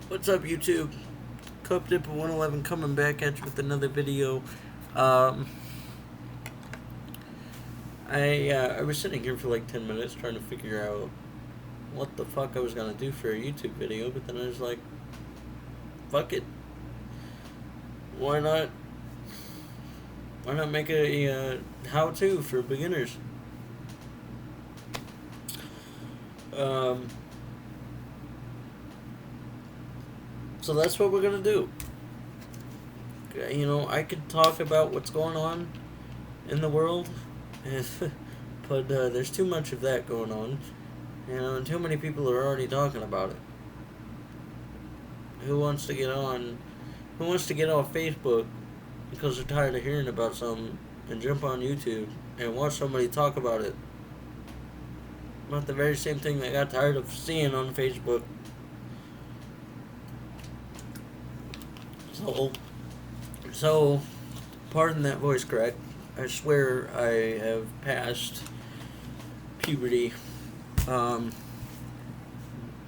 What's up, YouTube? Cup Dip 111 coming back at you with another video. Um, I was sitting here for like 10 minutes trying to figure out what the fuck I was gonna do for a YouTube video, but then I was like, fuck it. Why not? Why not make a how-to for beginners? Um, so that's what we're gonna do. I could talk about what's going on in the world, but there's too much of that going on, and too many people are already talking about it. Who wants to get on? Who wants to get off Facebook because they're tired of hearing about something and jump on YouTube and watch somebody talk about it? About the very same thing they got tired of seeing on Facebook. So, so, pardon that voice crack. I swear I have passed puberty. Um,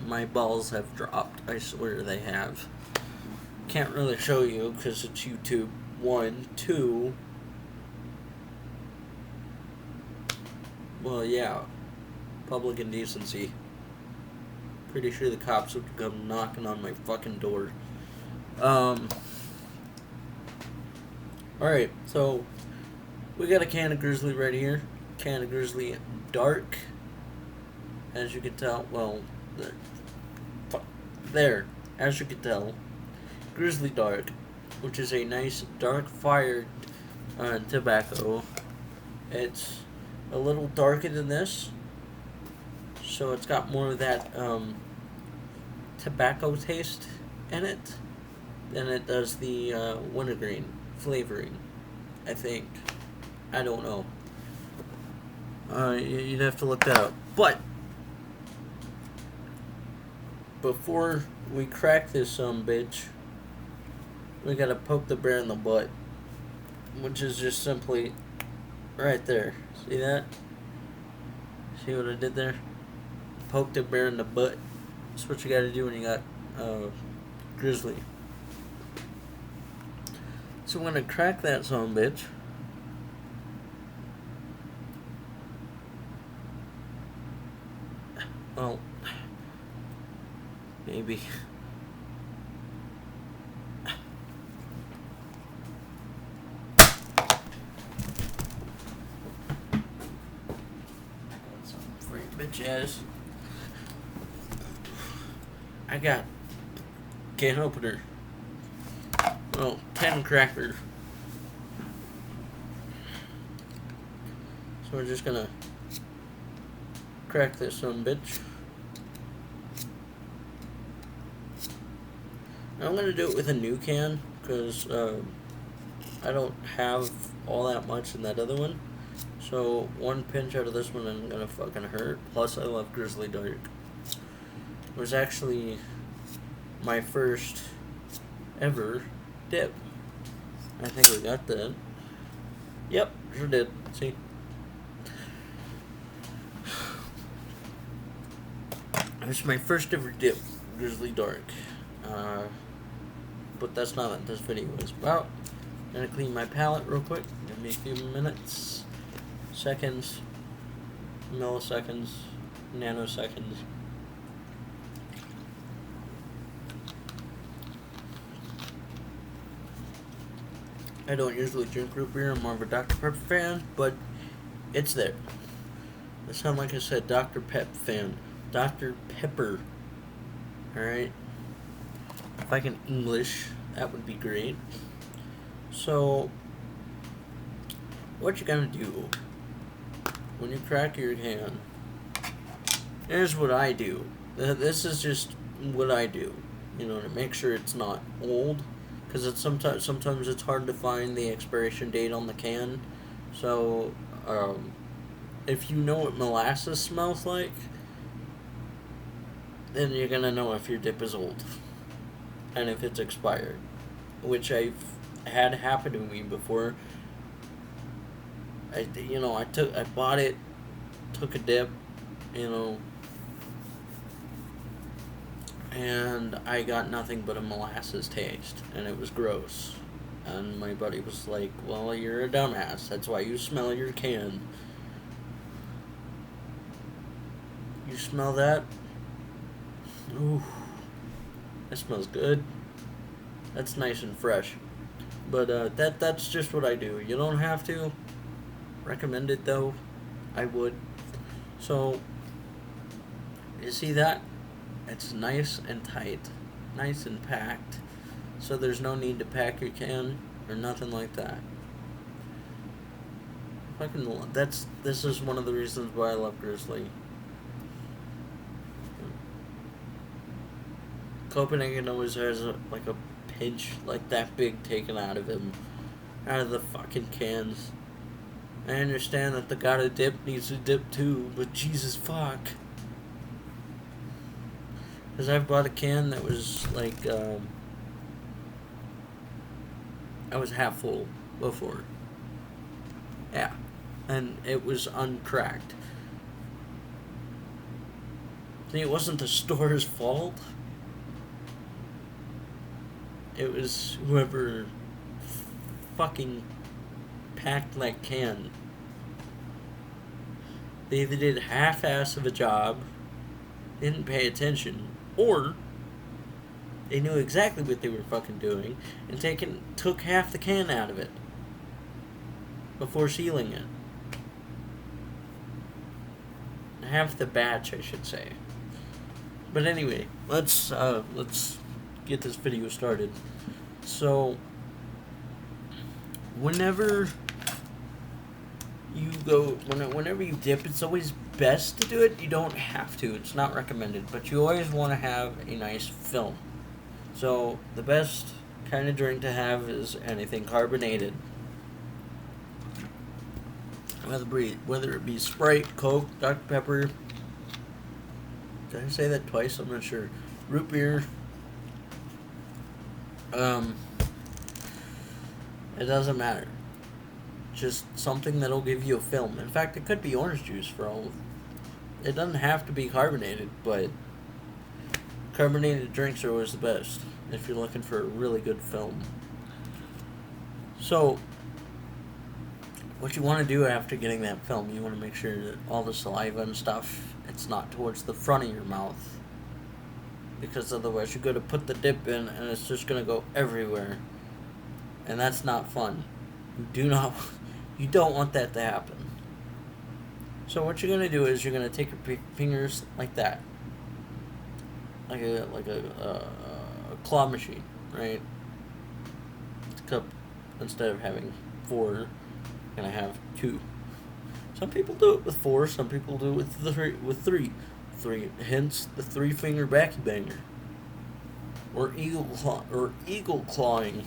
my balls have dropped. I swear they have. Can't really show you because it's YouTube. 1, 2. Well, yeah. Public indecency. Pretty sure the cops would come knocking on my fucking door. Alright, so we got a can of Grizzly right here. Can of Grizzly Dark. As you can tell, well, there. As you can tell, Grizzly Dark, which is a nice dark fired tobacco. It's a little darker than this, so it's got more of that tobacco taste in it than it does the wintergreen flavoring, I think. I don't know. You'd have to look that up. But before we crack this bitch, we gotta poke the bear in the butt, which is just simply right there. See that? See what I did there? Poke the bear in the butt. That's what you gotta do when you got Grizzly. So I'm gonna crack that bitch. Well, maybe. Bitch ass. I got can opener. Well, can cracker. So we're just gonna crack this bitch. I'm gonna do it with a new can because I don't have all that much in that other one. So one pinch out of this one isn't gonna fucking hurt. Plus, I love Grizzly Dark. It was actually my first ever dip. I think we got that. Yep, sure did. See? It was my first ever dip, Grizzly Dark. But that's not what this video is about. I'm gonna clean my palette real quick. Give me a few minutes. Seconds. Milliseconds. Nanoseconds. I don't usually drink root beer. I'm more of a Dr. Pepper fan, but it's there. I sound like I said Dr. Pep fan. Dr. Pepper. Alright? If I can English, that would be great. So, what you gonna do when you crack your can? Here's what I do. This is just what I do. To make sure it's not old. Because it's sometimes it's hard to find the expiration date on the can. So, if you know what molasses smells like, then you're gonna know if your dip is old and if it's expired, which I've had happen to me before. I bought it, took a dip, and I got nothing but a molasses taste, and it was gross. And my buddy was like, "Well, you're a dumbass. That's why you smell your can. You smell that? Ooh, that smells good. That's nice and fresh." But that's just what I do. You don't have to recommend it though. I would. So you see that? It's nice and tight, nice and packed. So there's no need to pack your can or nothing like that. This is one of the reasons why I love Grizzly. Copenhagen always has like a pinch like that big taken out of him, out of the fucking cans. I understand that the guy to dip needs to dip too, but Jesus fuck. Because I've bought a can that was like, I was half full before. Yeah. And it was uncracked. See, it wasn't the store's fault. It was whoever fucking packed that can. They either did half-ass of a job, didn't pay attention, or they knew exactly what they were fucking doing and took half the can out of it before sealing it. Half the batch, I should say. But anyway, let's get this video started. So, whenever you dip, it's always best to do it. You don't have to. It's not recommended, but you always want to have a nice film. So the best kind of drink to have is anything carbonated. Whether it be Sprite, Coke, Dr. Pepper. Did I say that twice? I'm not sure. Root beer. It doesn't matter. Just something that'll give you a film. In fact, it could be orange juice for all of it. It doesn't have to be carbonated, but carbonated drinks are always the best if you're looking for a really good film. So, what you want to do after getting that film, you want to make sure that all the saliva and stuff, it's not towards the front of your mouth. Because otherwise you're going to put the dip in and it's just going to go everywhere. And that's not fun. You don't want that to happen. So what you're going to do is you're going to take your fingers like that. Like a claw machine, right? Cup, instead of having 4, you're going to have 2. Some people do it with 4, some people do it with 3. 3, hence the 3-finger backy banger. Or eagle clawing.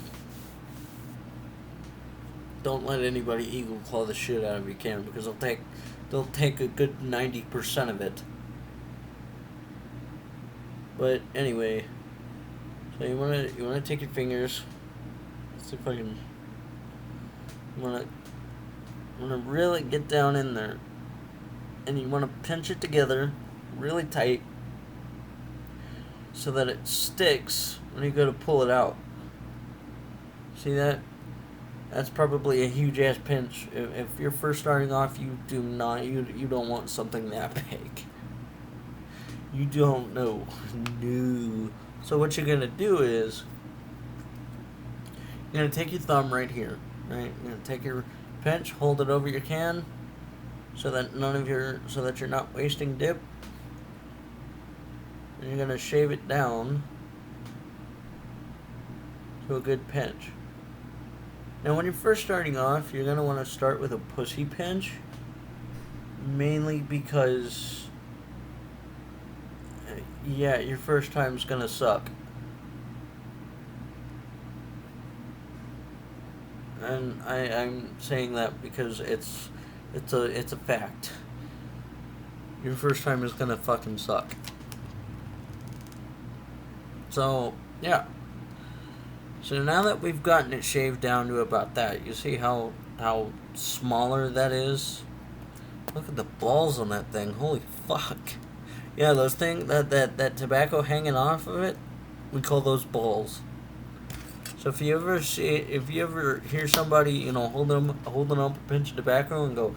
Don't let anybody eagle claw the shit out of your can, because they'll take a good 90% of it. But anyway, so you wanna take your fingers. Let's see if I can. You wanna really get down in there, and you wanna pinch it together really tight so that it sticks when you go to pull it out. See that? That's probably a huge ass pinch. If you're first starting off, you don't want something that big. You don't know. No. So what you're gonna do is you're gonna take your thumb right here, right? You're gonna take your pinch, hold it over your can, so that you're not wasting dip. And you're gonna shave it down to a good pinch. Now, when you're first starting off, you're gonna want to start with a pussy pinch, mainly because, yeah, your first time's gonna suck. And I'm saying that because it's a fact. Your first time is gonna fucking suck. So, yeah. So now that we've gotten it shaved down to about that, you see how smaller that is? Look at the balls on that thing. Holy fuck. Yeah, those things that tobacco hanging off of it, we call those balls. So if you ever hear somebody, holding up a pinch of tobacco and go,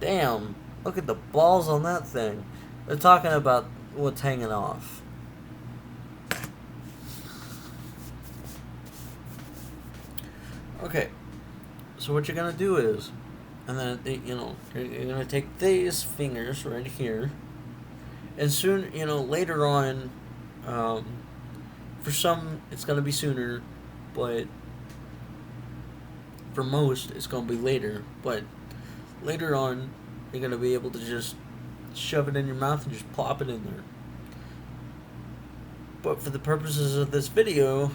"Damn, look at the balls on that thing," they're talking about what's hanging off. Okay, so what you're gonna do is, and then you're gonna take these fingers right here, and soon, later on, um, for some it's gonna be sooner, but for most it's gonna be later. But later on, you're gonna be able to just shove it in your mouth and just plop it in there. But for the purposes of this video,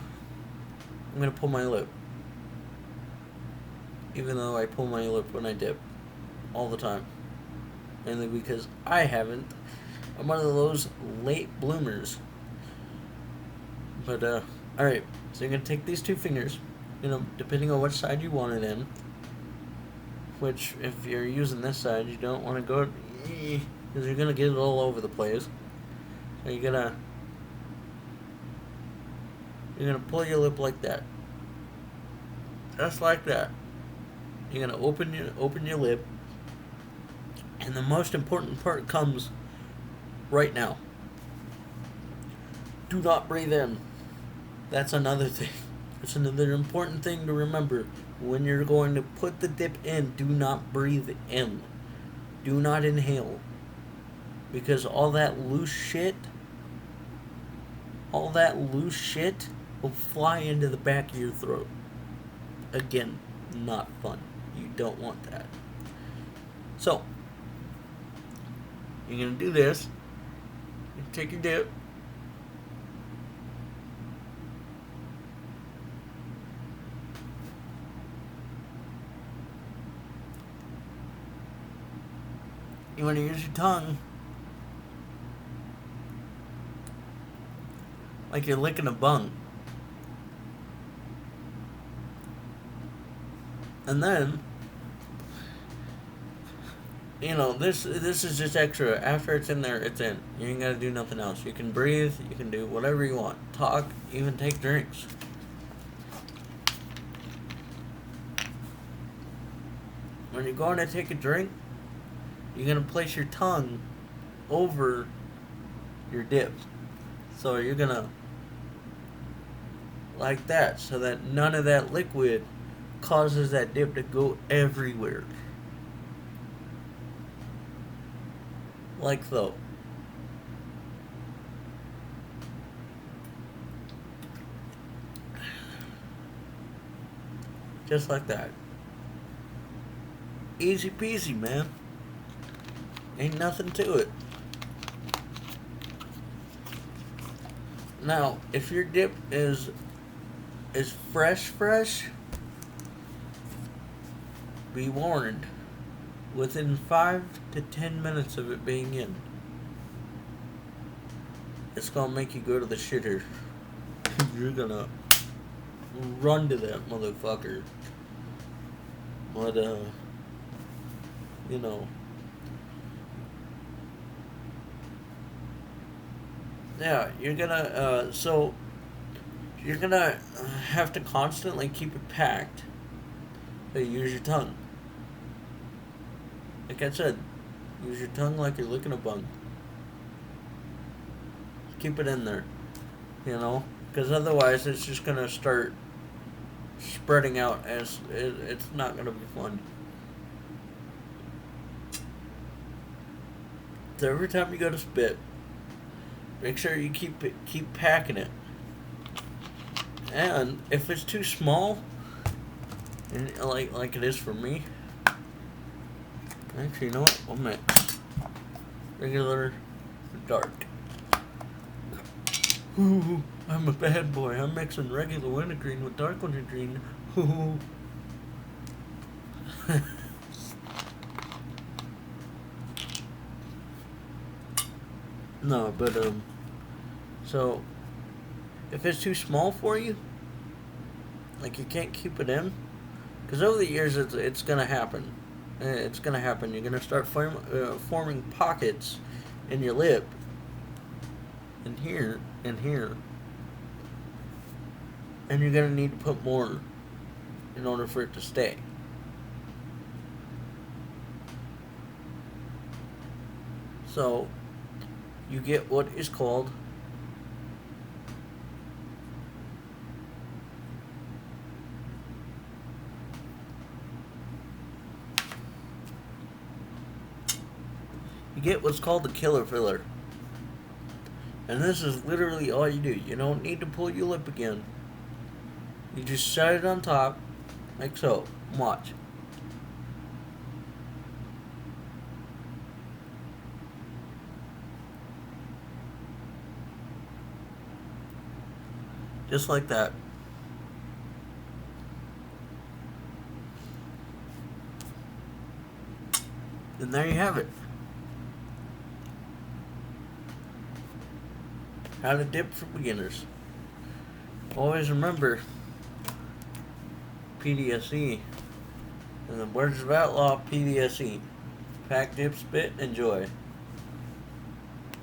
I'm gonna pull my lip. Even though I pull my lip when I dip all the time. Mainly because I haven't. I'm one of those late bloomers. But, alright. So you're going to take these two fingers, depending on which side you want it in. Which, if you're using this side, you don't want to go, because you're going to get it all over the place. So you're going to pull your lip like that. Just like that. You're gonna open your lip, and the most important part comes right now. Do not breathe in. That's another thing. It's another important thing to remember. When you're going to put the dip in, do not breathe in. Do not inhale. Because all that loose shit will fly into the back of your throat. Again, not fun. You don't want that. So, you're going to do this. You take your dip. You want to use your tongue like you're licking a bung. And then, this is just extra. After it's in there, it's in. You ain't gotta do nothing else. You can breathe, you can do whatever you want. Talk, even take drinks. When you're going to take a drink, you're gonna place your tongue over your dip. So you're gonna, like that, so that none of that liquid causes that dip to go everywhere. Like so. Just like that. Easy peasy, man. Ain't nothing to it. Now, if your dip is fresh, be warned, within 5 to 10 minutes of it being in, it's gonna make you go to the shitter. You're gonna run to that motherfucker. But, yeah, you're gonna, so, you're gonna have to constantly keep it packed. So use your tongue. Like I said, use your tongue like you're licking a bun. Keep it in there, because otherwise it's just gonna start spreading out, as it's not gonna be fun. So every time you go to spit, make sure you keep packing it. And if it's too small, and like it is for me, actually, you know what? We'll mix regular, dark. Ooh, I'm a bad boy. I'm mixing regular wintergreen with dark wintergreen. Ooh. No, but so if it's too small for you, like you can't keep it in, because over the years it's gonna happen. It's gonna happen. You're gonna start forming pockets in your lip, and here, and here. And you're going to need to put more in order for it to stay. So, you get what is called the killer filler. And this is literally all you do. You don't need to pull your lip again. You just set it on top, like so. Watch. Just like that. And there you have it. How to dip for beginners. Always remember PDSE. In the words of Outlaw, PDSE. Pack, dip, spit, enjoy.